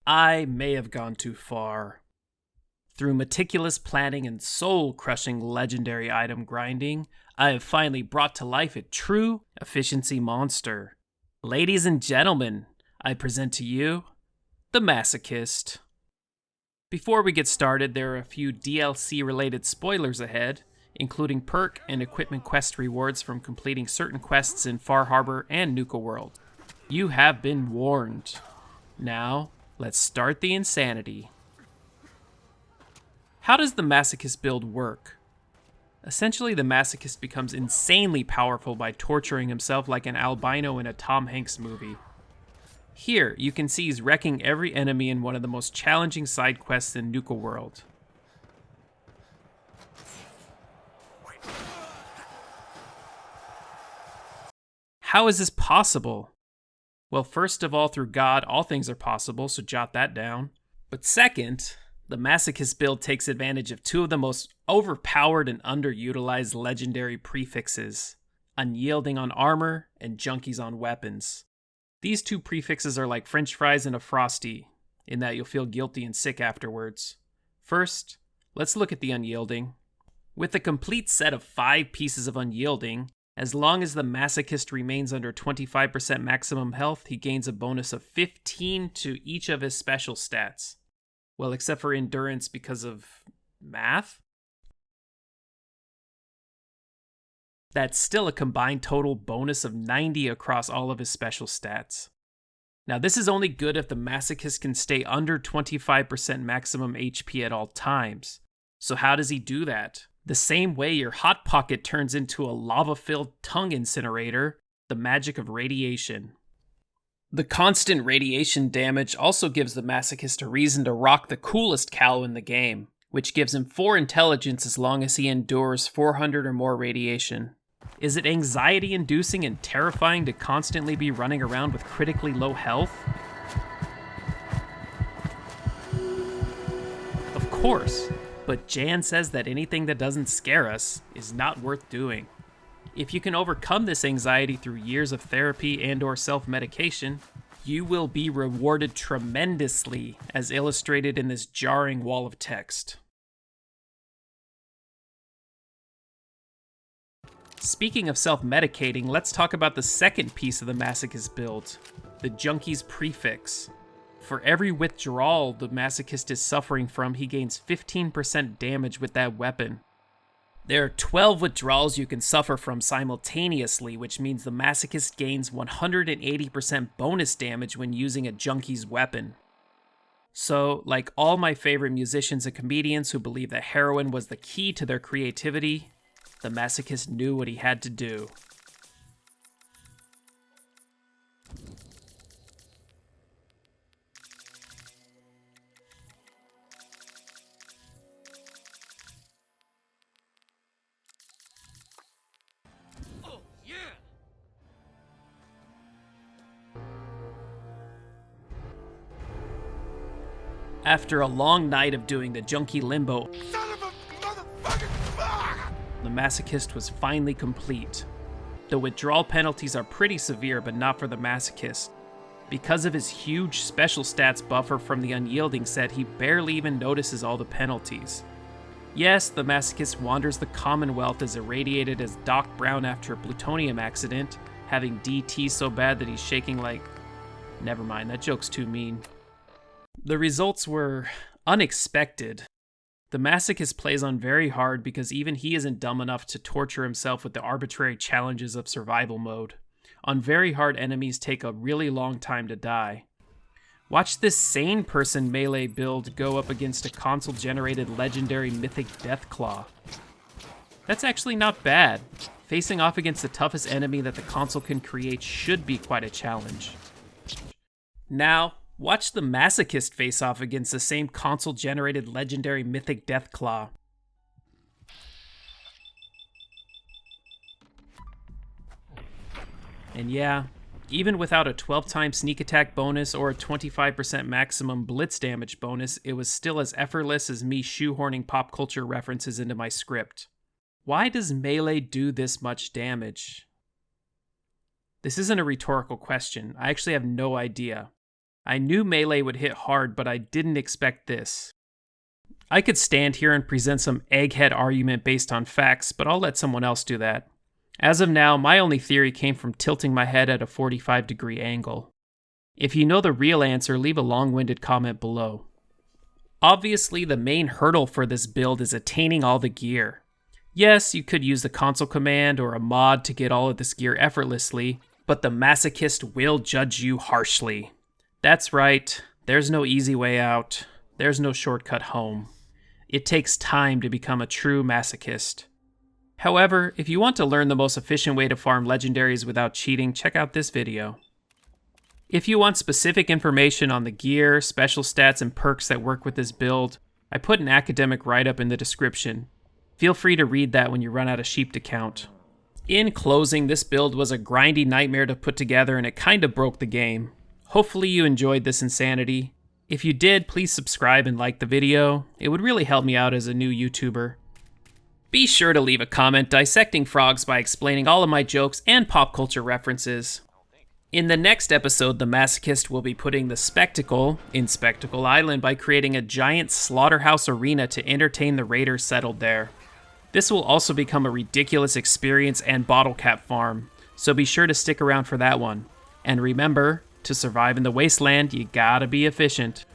I may have gone too far. Through meticulous planning and soul-crushing legendary item grinding, I have finally brought to life a true efficiency monster. Ladies and gentlemen, I present to you the Masochist. Before we get started, there are a few DLC-related spoilers ahead, including perk and equipment quest rewards from completing certain quests in Far Harbor and Nuka World. You have been warned. Now, let's start the insanity. How does the Masochist build work? Essentially, the Masochist becomes insanely powerful by torturing himself like an albino in a Tom Hanks movie. Here, you can see he's wrecking every enemy in one of the most challenging side quests in Nuka World. How is this possible? Well, first of all, through God, all things are possible, so jot that down. But second, the Masochist build takes advantage of two of the most overpowered and underutilized legendary prefixes, Unyielding on armor and Junkies on weapons. These two prefixes are like French fries in a Frosty, in that you'll feel guilty and sick afterwards. First, let's look at the Unyielding. With a complete set of 5 pieces of Unyielding, as long as the Masochist remains under 25% maximum health, he gains a bonus of 15 to each of his special stats. Well, except for endurance because of math? That's still a combined total bonus of 90 across all of his special stats. Now, this is only good if the Masochist can stay under 25% maximum HP at all times. So how does he do that? The same way your Hot Pocket turns into a lava-filled tongue incinerator, the magic of radiation. The constant radiation damage also gives the Masochist a reason to rock the coolest cowl in the game, which gives him 4 intelligence as long as he endures 400 or more radiation. Is it anxiety-inducing and terrifying to constantly be running around with critically low health? Of course, but Jan says that anything that doesn't scare us is not worth doing. If you can overcome this anxiety through years of therapy and/or self-medication, you will be rewarded tremendously, as illustrated in this jarring wall of text. Speaking of self-medicating, let's talk about the second piece of the Masochist build, the Junkie's prefix. For every withdrawal the Masochist is suffering from, he gains 15% damage with that weapon. There are 12 withdrawals you can suffer from simultaneously, which means the Masochist gains 180% bonus damage when using a Junkie's weapon. So, like all my favorite musicians and comedians who believe that heroin was the key to their creativity, the Masochist knew what he had to do. After a long night of doing the Junkie Limbo, the Masochist was finally complete. The withdrawal penalties are pretty severe, but not for the Masochist. Because of his huge special stats buffer from the Unyielding set, he barely even notices all the penalties. Yes, the Masochist wanders the Commonwealth as irradiated as Doc Brown after a plutonium accident, having DT so bad that he's shaking like... Never mind, that joke's too mean. The results were unexpected. The Masochist plays on very hard because even he isn't dumb enough to torture himself with the arbitrary challenges of survival mode. On very hard, enemies take a really long time to die. Watch this sane person melee build go up against a console-generated legendary mythic Deathclaw. That's actually not bad. Facing off against the toughest enemy that the console can create should be quite a challenge. Now, watch the Masochist face off against the same console-generated legendary mythic Deathclaw. And yeah, even without a 12-time sneak attack bonus or a 25% maximum blitz damage bonus, it was still as effortless as me shoehorning pop culture references into my script. Why does melee do this much damage? This isn't a rhetorical question. I actually have no idea. I knew melee would hit hard, but I didn't expect this. I could stand here and present some egghead argument based on facts, but I'll let someone else do that. As of now, my only theory came from tilting my head at a 45-degree angle. If you know the real answer, leave a long-winded comment below. Obviously, the main hurdle for this build is attaining all the gear. Yes, you could use the console command or a mod to get all of this gear effortlessly, but the Masochist will judge you harshly. That's right, there's no easy way out. There's no shortcut home. It takes time to become a true Masochist. However, if you want to learn the most efficient way to farm legendaries without cheating, check out this video. If you want specific information on the gear, special stats, and perks that work with this build, I put an academic write-up in the description. Feel free to read that when you run out of sheep to count. In closing, this build was a grindy nightmare to put together and it kinda broke the game. Hopefully you enjoyed this insanity. If you did, please subscribe and like the video. It would really help me out as a new YouTuber. Be sure to leave a comment dissecting frogs by explaining all of my jokes and pop culture references. In the next episode, the Masochist will be putting the spectacle in Spectacle Island by creating a giant slaughterhouse arena to entertain the raiders settled there. This will also become a ridiculous experience and bottle cap farm, so be sure to stick around for that one. And remember, to survive in the wasteland, you gotta be efficient.